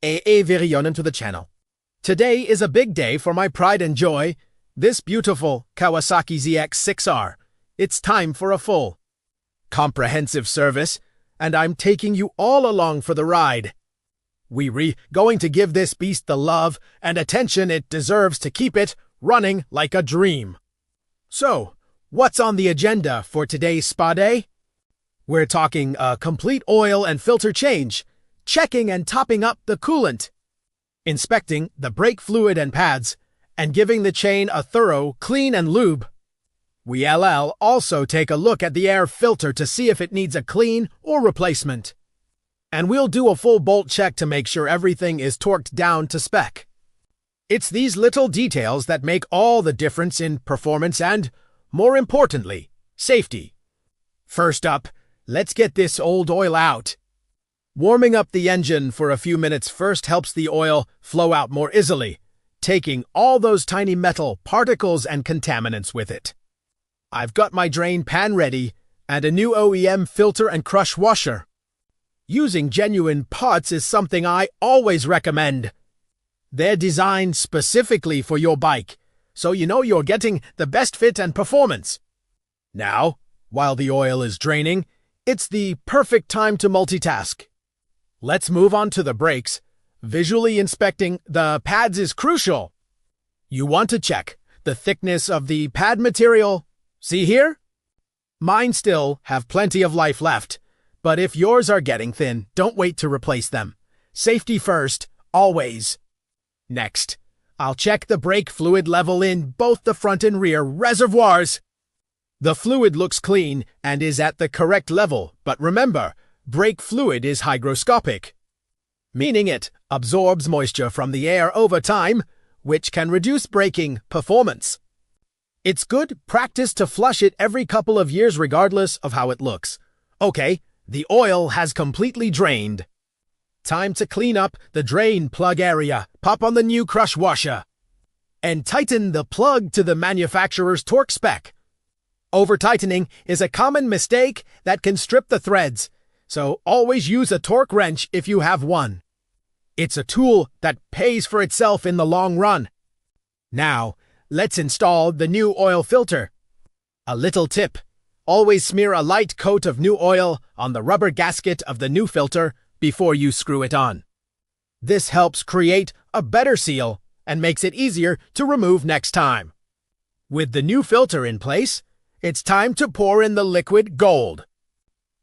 Virionen to the channel. Today is a big day for my pride and joy, this beautiful Kawasaki ZX6R. It's time for a full, comprehensive service, and I'm taking you all along for the ride. We're going to give this beast the love and attention it deserves to keep it running like a dream. So, what's on the agenda for today's spa day? We're talking a complete oil and filter change, checking and topping up the coolant, inspecting the brake fluid and pads, and giving the chain a thorough clean and lube. We'll also take a look at the air filter to see if it needs a clean or replacement. And we'll do a full bolt check to make sure everything is torqued down to spec. It's these little details that make all the difference in performance and, more importantly, safety. First up, let's get this old oil out. Warming up the engine for a few minutes first helps the oil flow out more easily, taking all those tiny metal particles and contaminants with it. I've got my drain pan ready and a new OEM filter and crush washer. Using genuine parts is something I always recommend. They're designed specifically for your bike, so you know you're getting the best fit and performance. Now, while the oil is draining, it's the perfect time to multitask. Let's move on to the brakes. Visually inspecting the pads is crucial. You want to check the thickness of the pad material. See here? Mine still have plenty of life left, but if yours are getting thin, don't wait to replace them. Safety first, always. Next, I'll check the brake fluid level in both the front and rear reservoirs. The fluid looks clean and is at the correct level, but remember, brake fluid is hygroscopic, meaning it absorbs moisture from the air over time, which can reduce braking performance. It's good practice to flush it every couple of years regardless of how it looks. Okay, the oil has completely drained. Time to clean up the drain plug area, pop on the new crush washer, and tighten the plug to the manufacturer's torque spec. Over-tightening is a common mistake that can strip the threads, so always use a torque wrench if you have one. It's a tool that pays for itself in the long run. Now, let's install the new oil filter. A little tip: always smear a light coat of new oil on the rubber gasket of the new filter before you screw it on. This helps create a better seal and makes it easier to remove next time. With the new filter in place, it's time to pour in the liquid gold.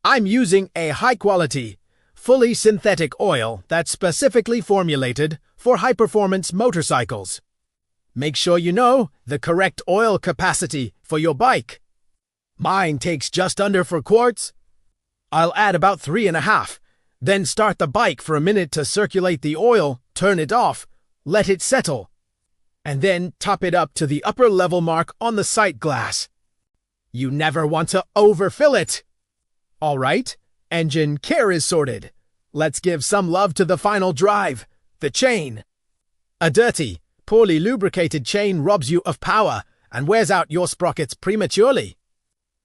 I'm using a high-quality, fully synthetic oil that's specifically formulated for high-performance motorcycles. Make sure you know the correct oil capacity for your bike. Mine takes just under 4 quarts. I'll add about 3.5, then start the bike for a minute to circulate the oil, turn it off, let it settle, and then top it up to the upper level mark on the sight glass. You never want to overfill it. All right, engine care is sorted. Let's give some love to the final drive, the chain. A dirty, poorly lubricated chain robs you of power and wears out your sprockets prematurely.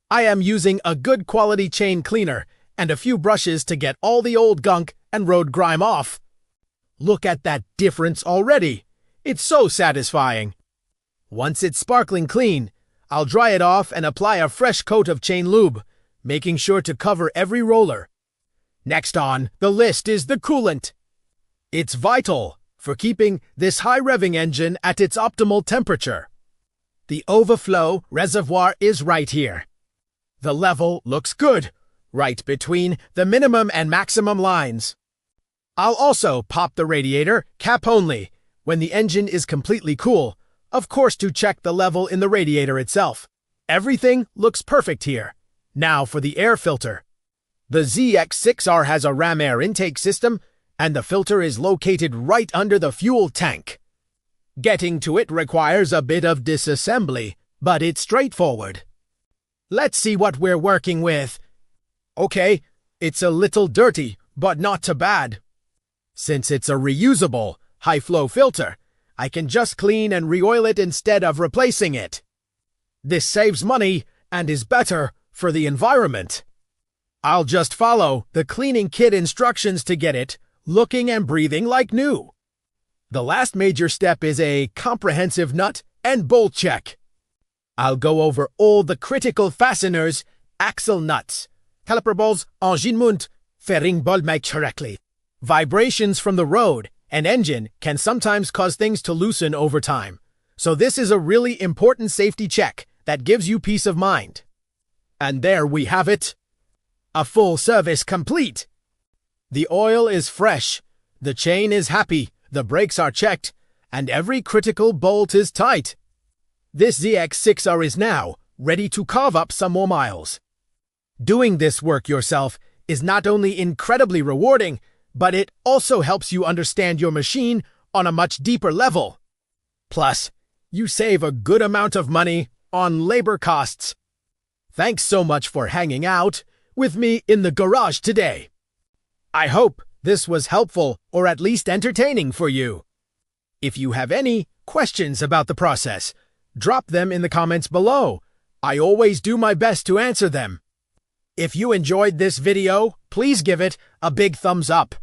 I am using a good quality chain cleaner and a few brushes to get all the old gunk and road grime off. Look at that difference already. It's so satisfying. Once it's sparkling clean, I'll dry it off and apply a fresh coat of chain lube, making sure to cover every roller. Next on the list is the coolant. It's vital for keeping this high-revving engine at its optimal temperature. The overflow reservoir is right here. The level looks good, right between the minimum and maximum lines. I'll also pop the radiator, cap only, when the engine is completely cool, of course to check the level in the radiator itself. Everything looks perfect here. Now for the air filter. The ZX6R has a ram air intake system, and the filter is located right under the fuel tank. Getting to it requires a bit of disassembly, but it's straightforward. Let's see what we're working with. Okay, it's a little dirty, but not too bad. Since it's a reusable, high-flow filter, I can just clean and re-oil it instead of replacing it. This saves money and is better for the environment. I'll just follow the cleaning kit instructions to get it looking and breathing like new. The last major step is a comprehensive nut and bolt check. I'll go over all the critical fasteners, axle nuts, caliper balls, engine mount, fairing ball make correctly. Vibrations from the road and engine can sometimes cause things to loosen over time. So this is a really important safety check that gives you peace of mind. And there we have it. A full service complete. The oil is fresh, the chain is happy, the brakes are checked, and every critical bolt is tight. This ZX6R is now ready to carve up some more miles. Doing this work yourself is not only incredibly rewarding, but it also helps you understand your machine on a much deeper level. Plus, you save a good amount of money on labor costs. Thanks so much for hanging out with me in the garage today. I hope this was helpful or at least entertaining for you. If you have any questions about the process, drop them in the comments below. I always do my best to answer them. If you enjoyed this video, please give it a big thumbs up.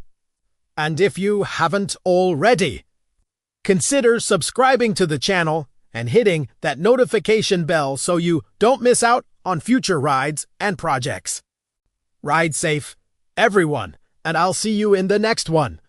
And if you haven't already, consider subscribing to the channel and hitting that notification bell so you don't miss out on future rides and projects. Ride safe, everyone, and I'll see you in the next one.